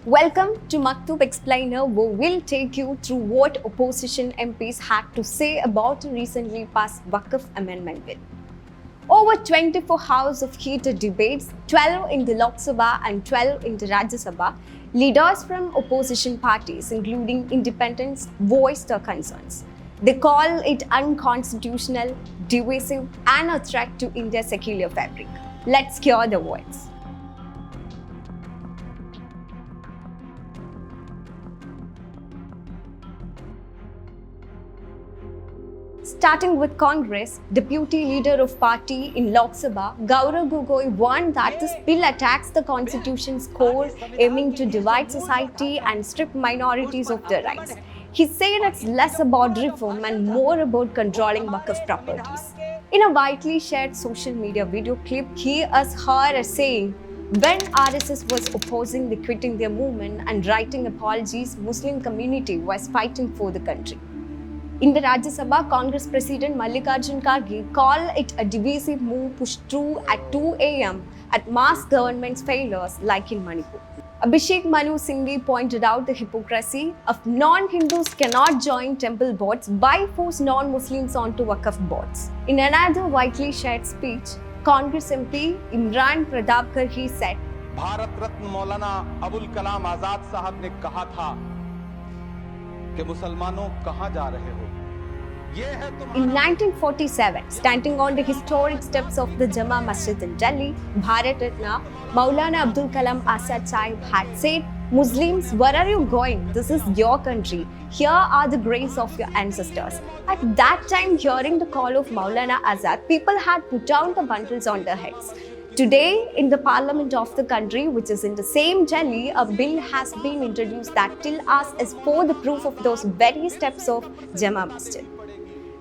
Welcome to Maktub Explainer, where we'll take you through what opposition MPs had to say about the recently passed Waqf Amendment Bill. Over 24 hours of heated debates, 12 in the Lok Sabha and 12 in the Rajya Sabha, leaders from opposition parties, including independents, voiced their concerns. They call it unconstitutional, divisive, and a threat to India's secular fabric. Let's hear the voice. Starting with Congress, Deputy Leader of Party in Lok Sabha, Gaurav Gogoi warned that this bill attacks the Constitution's core, aiming to divide society and strip minorities of their rights. He said it's less about reform and more about controlling Waqf properties. In a widely shared social media video clip, he is heard as saying, when RSS was opposing the Quit India movement and writing apologies, Muslim community was fighting for the country. In the Rajya Sabha, Congress President Mallikarjun Kharge called it a divisive move pushed through at 2 a.m. at mass government's failures like in Manipur. Abhishek Manu Singhi pointed out the hypocrisy of non-Hindus cannot join temple boards by force non-Muslims onto Waqf boards. In another widely shared speech, Congress MP Imran Pradapkar he said, Bharat Ratna Maulana Abul Kalam Azad साहब ने कहा था कि मुसलमानों कहां जा रहे हो? In 1947, standing on the historic steps of the Jama Masjid in Delhi, Bharat Ratna Maulana Abdul Kalam Azad Sahib had said, Muslims, where are you going? This is your country. Here are the graves of your ancestors. At that time, hearing the call of Maulana Azad, people had put down the bundles on their heads. Today, in the parliament of the country, which is in the same Delhi, a bill has been introduced that till us is for the proof of those very steps of Jama Masjid.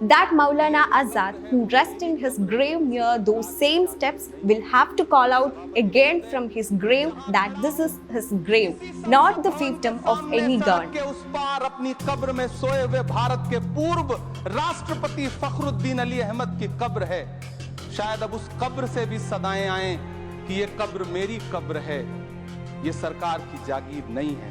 That Maulana Azad, who rests in his grave near those same steps, will have to call out again from his grave that this is his grave, not the fiefdom of any god. उस पार अपनी कब्र में सोए हुए भारत के पूर्व राष्ट्रपति फखरुद्दीन अली अहमद की कब्र है। शायद अब उस कब्र से भी सदाएं आएं कि ये कब्र मेरी कब्र है, ये सरकार की जागीर नहीं है।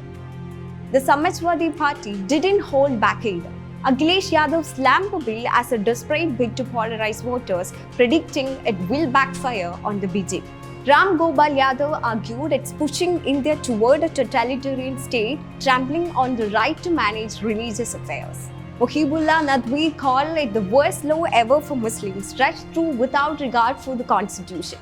The Samajwadi Party didn't hold back either. Akhilesh Yadav slammed the bill as a desperate bid to polarize voters, predicting it will backfire on the BJP. Ram Gopal Yadav argued it's pushing India toward a totalitarian state, trampling on the right to manage religious affairs. Mohibullah Nadwi called it the worst law ever for Muslims, stretched through without regard for the constitution.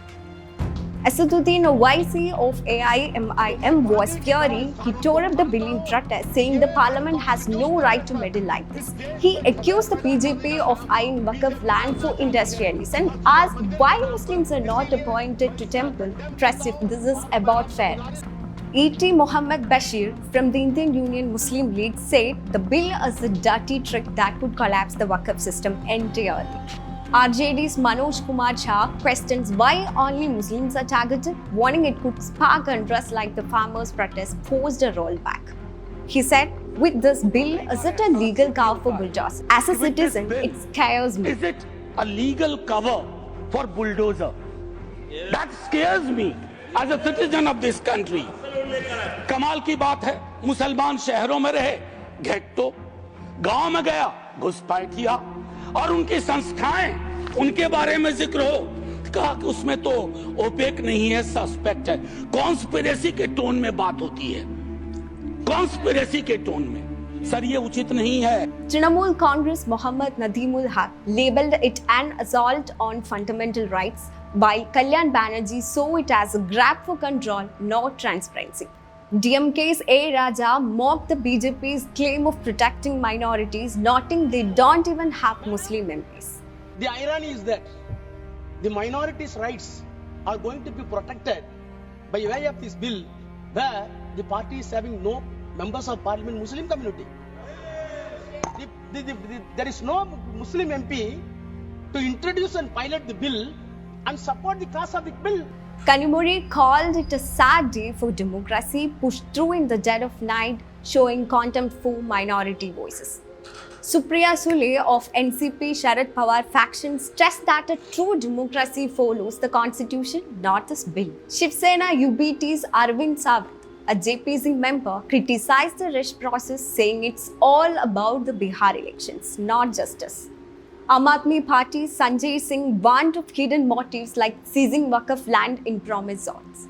Asaduddin Owaisi of AIMIM was furious. He tore up the bill in protest, saying the parliament has no right to meddle like this. He accused the BJP of eyeing Waqf land for industrialists and asked why Muslims are not appointed to temple trust if this is about fairness. E.T. Mohammed Bashir from the Indian Union Muslim League said the bill is a dirty trick that could collapse the Waqf system entirely. RJD's Manoj Kumar Jha questions why only Muslims are targeted, warning it could spark unrest like the farmers' protest forced a rollback. He said, with this bill, is it a legal cover for bulldozers? As a citizen, it scares me. Is it a legal cover for bulldozer? That scares me as a citizen of this country. कमाल की बात है, मुसलमान शहरों में रहे, घेट्टो, गांव में गया, घुसपैठिया, और उनकी संस्थाएं, उनके बारे में जिक्र हो, कहा कि उसमें तो ओपेक नहीं है, सस्पेक्ट है। कॉन्स्पिरेसी के टोन में बात होती है, कॉन्स्पिरेसी के टोन में। सर ये उचित नहीं है। Trinamool Congress Mohammad Nadeemul Haq labelled it an assault on fundamental rights, while Kalyan Banerjee saw it as a grab for control, not transparency. DMK's A. Raja mocked the BJP's claim of protecting minorities, noting they don't even have Muslim MPs. The irony is that the minorities' rights are going to be protected by way of this bill, where the party is having no members of parliament Muslim community. There is no Muslim MP to introduce and pilot the bill and support the cause of the bill. Kanimuri called it a sad day for democracy pushed through in the dead of night, showing contempt for minority voices. Supriya Sule of NCP Sharad Pawar faction stressed that a true democracy follows the constitution, not this bill. Shiv Sena UBT's Arvind Sawant a JPC member, criticized the rush process, saying it's all about the Bihar elections, not justice. Aam Aadmi Party Sanjay Singh warned of hidden motives like seizing Waqf land in promised zones.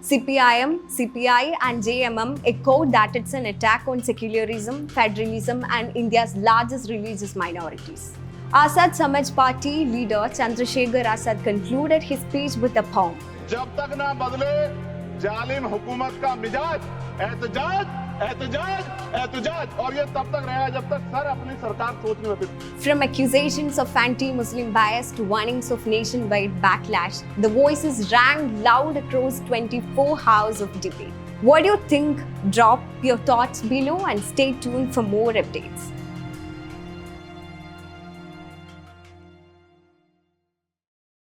CPIM, CPI and JMM echoed that it's an attack on secularism, federalism and India's largest religious minorities. Azad Samaj Party leader Chandrasekhar Azad concluded his speech with a poem. जब तक ना बदले जालिम हुकूमत का मिजाज, एहतजाज एहतजाज एहतजाज, और ये तब तक रहेगा जब तक सर अपनी सरकार सोचने में फिर। From accusations of anti-Muslim bias to warnings of nationwide backlash, the voices rang loud across 24 hours of debate. What do you think? Drop your thoughts below and stay tuned for more updates.